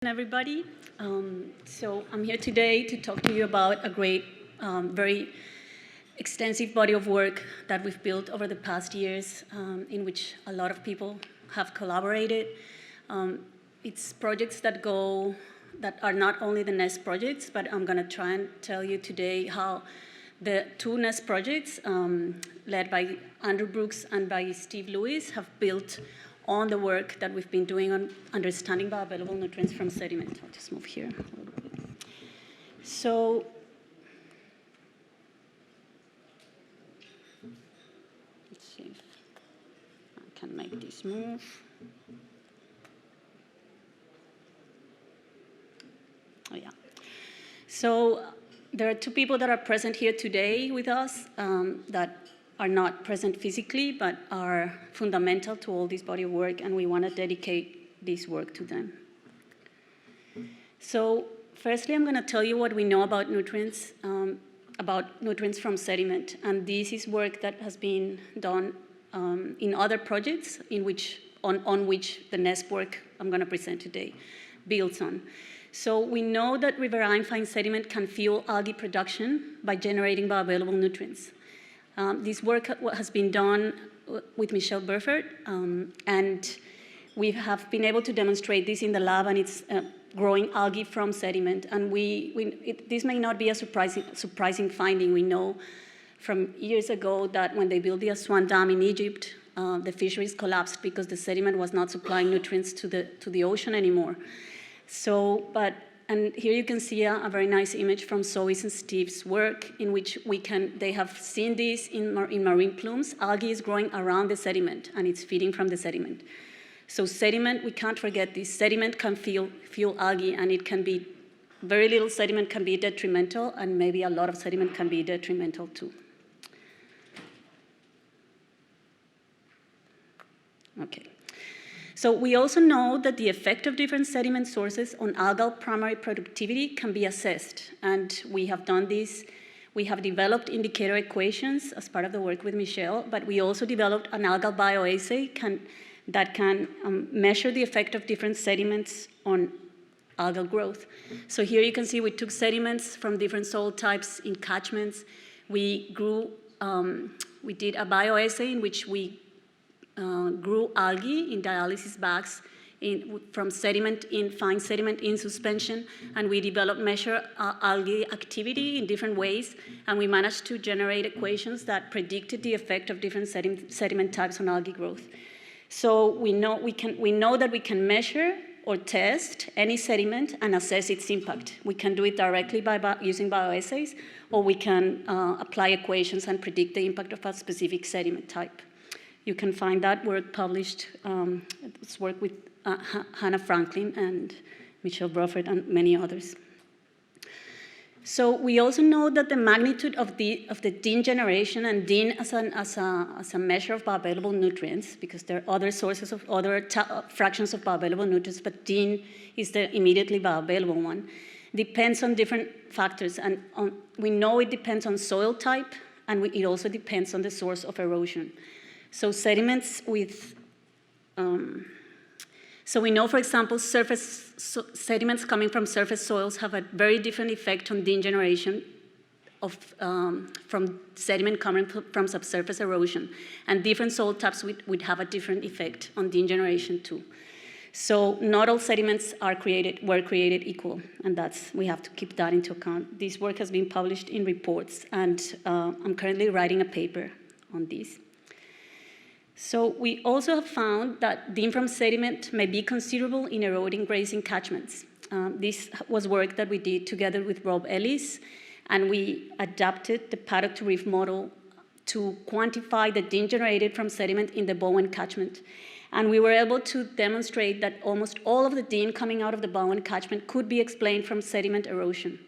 Everybody. So I'm here today to talk to you about a great, very extensive body of work that we've built over the past years, in which a lot of people have collaborated. It's projects that are not only the NESP projects, but I'm going to try and tell you today how the two NESP projects, led by Andrew Brooks and by Steve Lewis, have built on the work that we've been doing on understanding bioavailable nutrients from sediment. I'll just move here a little bit. So let's see if I can make this move. Oh, yeah. So there are two people that are present here today with us that are not present physically, but are fundamental to all this body of work, and we want to dedicate this work to them. So firstly, I'm going to tell you what we know about nutrients from sediment, and this is work that has been done in other projects on which the NESP work I'm going to present today builds on. So we know that riverine fine sediment can fuel algae production by generating bioavailable nutrients. This work has been done with Michelle Burford, and we have been able to demonstrate this in the lab, and it's growing algae from sediment. And this may not be a surprising finding. We know from years ago that when they built the Aswan Dam in Egypt, the fisheries collapsed because the sediment was not supplying nutrients to the ocean anymore. And here you can see a very nice image from Zoe's and Steve's work, in which they have seen this in marine plumes. Algae is growing around the sediment, and it's feeding from the sediment. So sediment, we can't forget this. Sediment can fuel algae, and it can be, very little sediment can be detrimental, and maybe a lot of sediment can be detrimental too. Okay. So we also know that the effect of different sediment sources on algal primary productivity can be assessed, and we have done this. We have developed indicator equations as part of the work with Michelle, but we also developed an algal bioassay that can measure the effect of different sediments on algal growth. So here you can see we took sediments from different soil types in catchments. We did a bioassay in which we grew algae in dialysis bags from fine sediment in suspension, and we measure algae activity in different ways, and we managed to generate equations that predicted the effect of different sediment types on algae growth. So we know that we can measure or test any sediment and assess its impact. We can do it directly by using bioassays, or we can apply equations and predict the impact of a specific sediment type. You can find that work published. It's work with Hannah Franklin and Michelle Burford and many others. So we also know that the magnitude of the DIN generation, and DIN as a measure of bioavailable nutrients, because there are other sources of other fractions of bioavailable nutrients, but DIN is the immediately bioavailable one, depends on different factors. And we know it depends on soil type, and it also depends on the source of erosion. So sediments so we know, for example, sediments coming from surface soils have a very different effect on DIN generation from sediment coming from subsurface erosion. And different soil types would have a different effect on DIN generation too. So not all sediments were created equal, and we have to keep that into account. This work has been published in reports, and I'm currently writing a paper on this. So we also have found that DIN from sediment may be considerable in eroding grazing catchments. This was work that we did together with Rob Ellis, and we adapted the paddock to reef model to quantify the DIN generated from sediment in the Bowen catchment. And we were able to demonstrate that almost all of the DIN coming out of the Bowen catchment could be explained from sediment erosion.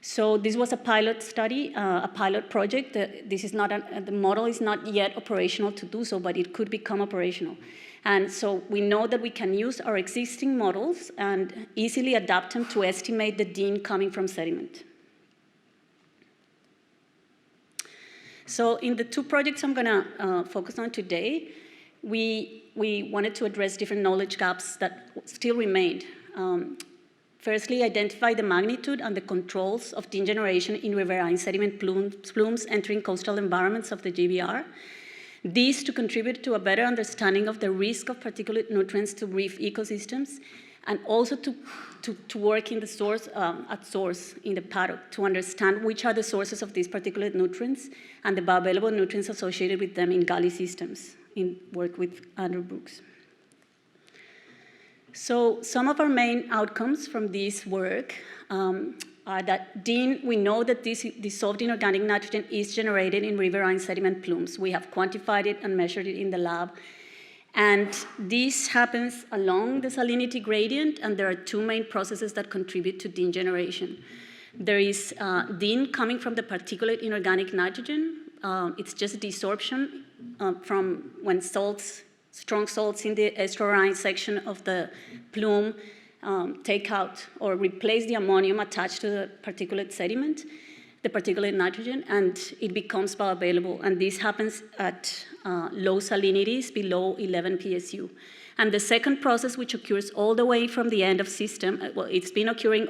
So this was a pilot study, a pilot project. The model is not yet operational to do so, but it could become operational. And so we know that we can use our existing models and easily adapt them to estimate the DIN coming from sediment. So in the two projects I'm going to focus on today, we wanted to address different knowledge gaps that still remained. firstly, identify the magnitude and the controls of dene generation in riverine sediment plumes entering coastal environments of the GBR. These to contribute to a better understanding of the risk of particulate nutrients to reef ecosystems, and also to work in the source, at source in the paddock to understand which are the sources of these particulate nutrients and the bioavailable nutrients associated with them in gully systems, in work with Andrew Brooks. So some of our main outcomes from this work are that we know that this dissolved inorganic nitrogen is generated in riverine sediment plumes. We have quantified it and measured it in the lab. And this happens along the salinity gradient, and there are two main processes that contribute to dene generation. There is dene coming from the particulate inorganic nitrogen. It's just desorption from when strong salts in the estuarine section of the plume take out or replace the ammonium attached to the particulate sediment, the particulate nitrogen, and it becomes bioavailable. And this happens at low salinities below 11 PSU. And the second process, which occurs all the way from the end of system, well, it's been occurring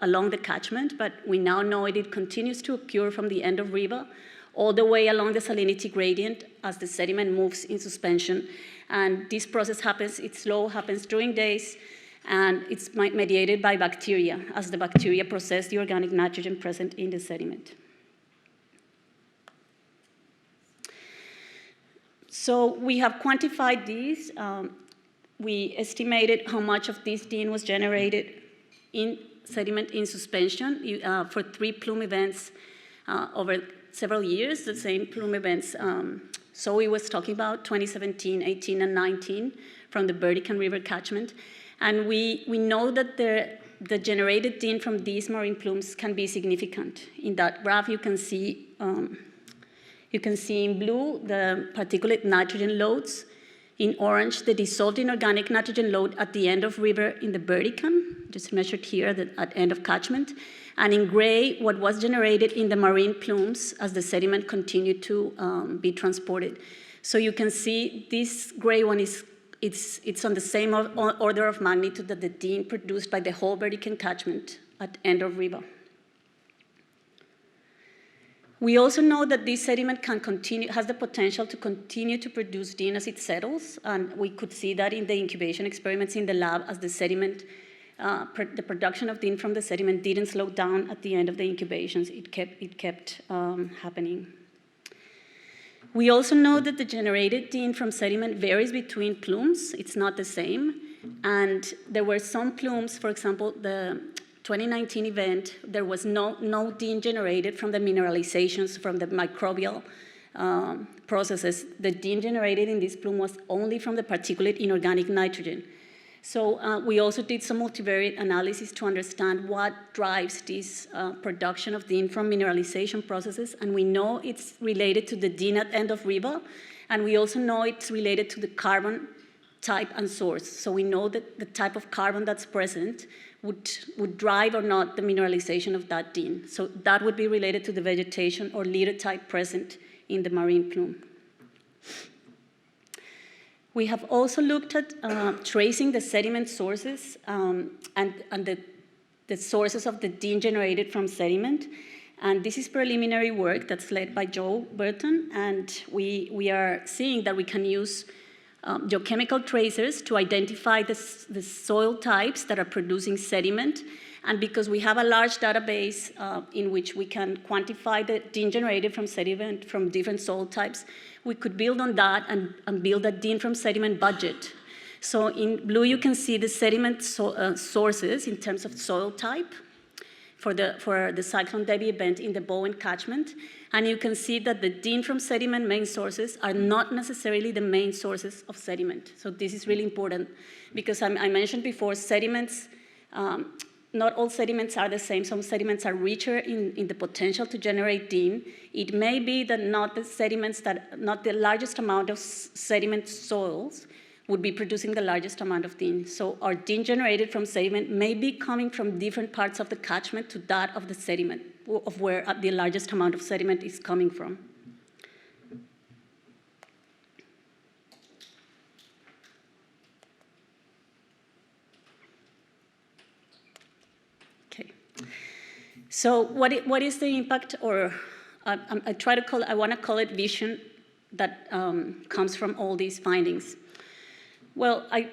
along the catchment, but we now know it continues to occur from the end of river all the way along the salinity gradient as the sediment moves in suspension. And this process happens, it's slow, happens during days, and it's mediated by bacteria, as the bacteria process the organic nitrogen present in the sediment. So we have quantified these. We estimated how much of this dene was generated in sediment in suspension for 3 plume events over several years, the same plume events. So we was talking about 2017, 18, and 19 from the Burdekin River catchment. And we know that the generated dene from these marine plumes can be significant. In that graph, you can see in blue the particulate nitrogen loads. In orange, the dissolved inorganic nitrogen load at the end of river in the Burdekin, just measured here at end of catchment. And in gray, what was generated in the marine plumes as the sediment continued to be transported. So you can see this gray one it's on the same order of magnitude that the dene produced by the whole Burdekin catchment at end of river. We also know that this sediment has the potential to continue to produce dene as it settles, and we could see that in the incubation experiments in the lab as the sediment, the production of dene from the sediment didn't slow down at the end of the incubations. It kept happening. We also know that the generated dene from sediment varies between plumes. It's not the same. And there were some plumes, for example, the 2019 event, there was no dene generated from the mineralizations, from the microbial processes. The dene generated in this plume was only from the particulate inorganic nitrogen. So we also did some multivariate analysis to understand what drives this production of dene from mineralization processes, and we know it's related to the dene at end of river, and we also know it's related to the carbon type and source. So we know that the type of carbon that's present would drive or not the mineralization of that dene. So that would be related to the vegetation or litter type present in the marine plume. We have also looked at tracing the sediment sources and the sources of the dene generated from sediment. And this is preliminary work that's led by Joe Burton. And we are seeing that we can use geochemical tracers to identify the soil types that are producing sediment. And because we have a large database in which we can quantify the dene generated from sediment from different soil types, we could build on that and build a dene from sediment budget. So in blue, you can see the sediment sources in terms of soil type for the Cyclone Debbie event in the Bowen catchment. And you can see that the dene from sediment main sources are not necessarily the main sources of sediment. So this is really important because I mentioned before, sediments, not all sediments are the same. Some sediments are richer in the potential to generate dene. It may be that not the largest amount of sediment soils would be producing the largest amount of dene. So our dene generated from sediment may be coming from different parts of the catchment to that of the sediment, of where the largest amount of sediment is coming from. So what is the impact, or I want to call it vision that comes from all these findings? Well, I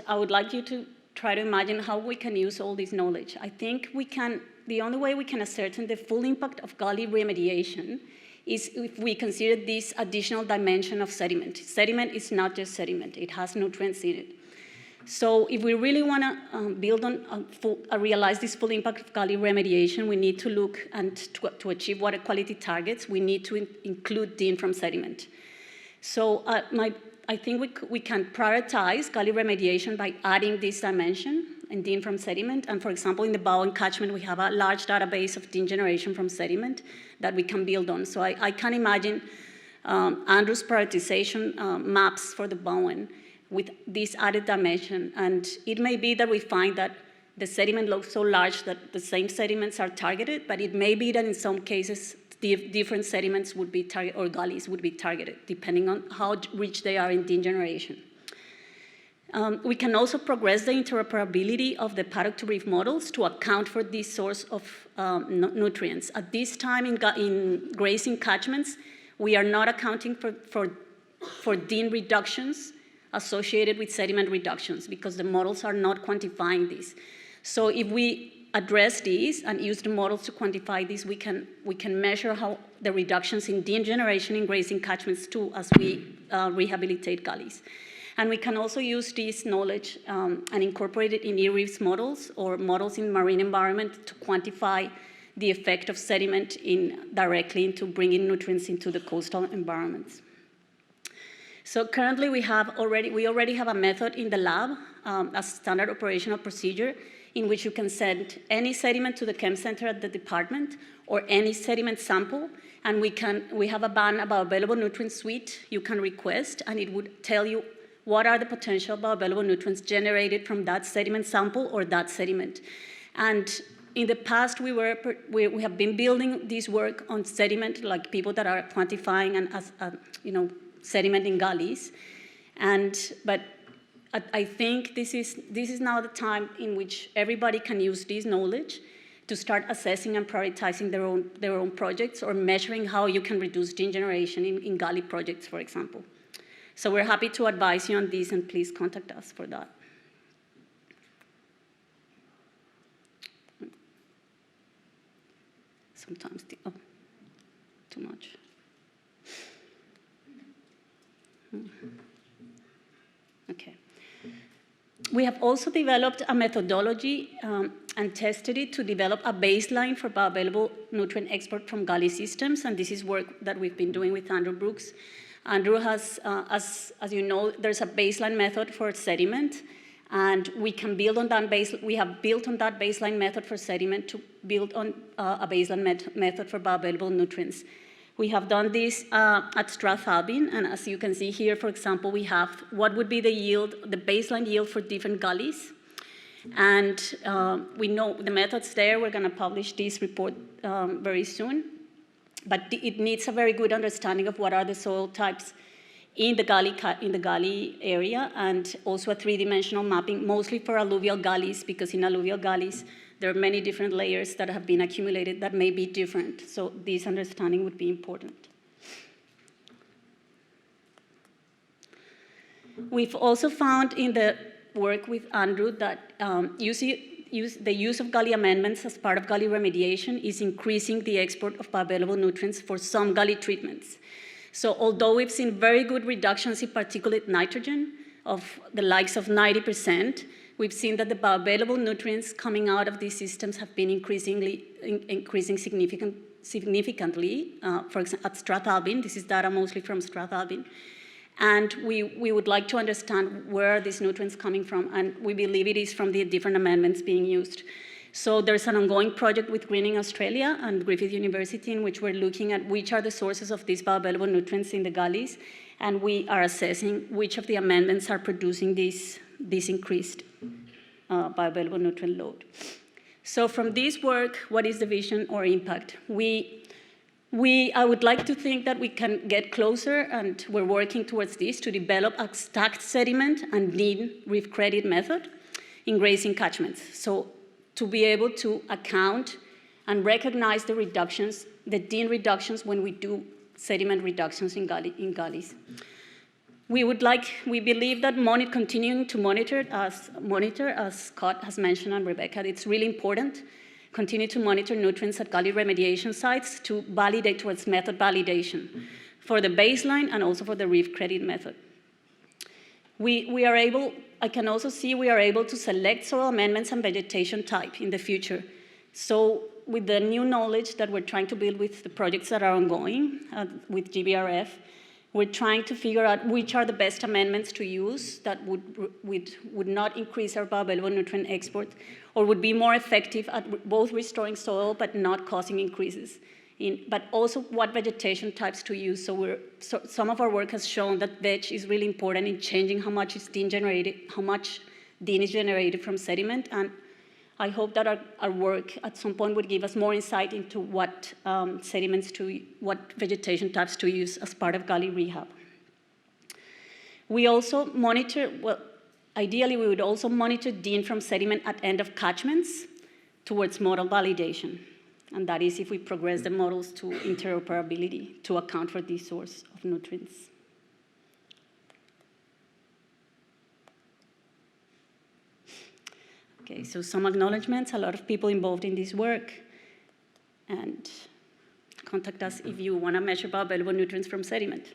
would like you to try to imagine how we can use all this knowledge. I think the only way we can ascertain the full impact of gully remediation is if we consider this additional dimension of sediment. Sediment is not just sediment, it has nutrients in it. So if we really want to build on, realize this full impact of gully remediation, we need to look, and to achieve water quality targets, we need to include DIN from sediment. So I think we can prioritize gully remediation by adding this dimension and DIN from sediment. And for example, in the Bowen catchment, we have a large database of DIN generation from sediment that we can build on. So I can imagine Andrew's prioritization maps for the Bowen with this added dimension. And it may be that we find that the sediment looks so large that the same sediments are targeted, but it may be that in some cases, different sediments would be targeted, or gullies would be targeted, depending on how rich they are in DIN generation. We can also progress the interoperability of the paddock to reef models to account for this source of nutrients. At this time in grazing catchments, we are not accounting for DIN reductions associated with sediment reductions because the models are not quantifying this. So if we address these and use the models to quantify this, we can measure how the reductions in DIN generation in grazing catchments too as we rehabilitate gullies. And we can also use this knowledge and incorporate it in e-reefs models or models in marine environment to quantify the effect of sediment directly into bringing nutrients into the coastal environments. So currently we already have a method in the lab, a standard operational procedure, in which you can send any sediment to the chem center at the department or any sediment sample, and we have a bioavailable nutrient suite you can request, and it would tell you what are the potential bioavailable nutrients generated from that sediment sample or that sediment. And in the past, we have been building this work on sediment, like people that are quantifying and sediment in gullies, but I think this is now the time in which everybody can use this knowledge to start assessing and prioritizing their own projects or measuring how you can reduce DIN generation in gully projects, for example. So we're happy to advise you on this, and please contact us for that. Sometimes, too much. Okay. We have also developed a methodology and tested it to develop a baseline for bioavailable nutrient export from gully systems, and this is work that we've been doing with Andrew Brooks. Andrew has, as you know, there's a baseline method for sediment, and we can build on that we have built on that baseline method for sediment to build on a baseline method for bioavailable nutrients. We have done this at Strathalbyn, and as you can see here, for example, we have what would be the yield, the baseline yield for different gullies. And we know the methods there. We're going to publish this report very soon. But it needs a very good understanding of what are the soil types in the gully area, and also a three-dimensional mapping, mostly for alluvial gullies, because in alluvial gullies, there are many different layers that have been accumulated that may be different. So this understanding would be important. We've also found in the work with Andrew that the use of gully amendments as part of gully remediation is increasing the export of bioavailable nutrients for some gully treatments. So although we've seen very good reductions in particulate nitrogen of the likes of 90%, we've seen that the bioavailable nutrients coming out of these systems have been increasing significantly. For example, at Strathalbyn, this is data mostly from Strathalbyn. And we would like to understand where are these nutrients coming from, and we believe it is from the different amendments being used. So there's an ongoing project with Greening Australia and Griffith University in which we're looking at which are the sources of these bioavailable nutrients in the gullies, and we are assessing which of the amendments are producing this increased bioavailable nutrient load. So from this work, what is the vision or impact? I would like to think that we can get closer, and we're working towards this, to develop a stacked sediment and DIN reef credit method in grazing catchments. So to be able to account and recognize the reductions, the DIN reductions when we do sediment reductions in gullies. We believe that continuing to monitor, as Scott has mentioned and Rebecca, it's really important. Continue to monitor nutrients at gully remediation sites to validate towards method validation for the baseline and also for the Reef credit method. I can also see we are able to select soil amendments and vegetation type in the future. So with the new knowledge that we're trying to build with the projects that are ongoing with GBRF, we're trying to figure out which are the best amendments to use that would not increase our bioavailable nutrient export or would be more effective at both restoring soil but not causing increases. But also what vegetation types to use. So some of our work has shown that veg is really important in changing how much is DIN generated, how much DIN is generated from sediment. And I hope that our work at some point would give us more insight into what what vegetation types to use as part of gully rehab. We also monitor, ideally we would also monitor DIN from sediment at end of catchments towards model validation. And that is if we progress the models to interoperability to account for this source of nutrients. Okay, so some acknowledgements, a lot of people involved in this work. And contact us if you want to measure bioavailable nutrients from sediment.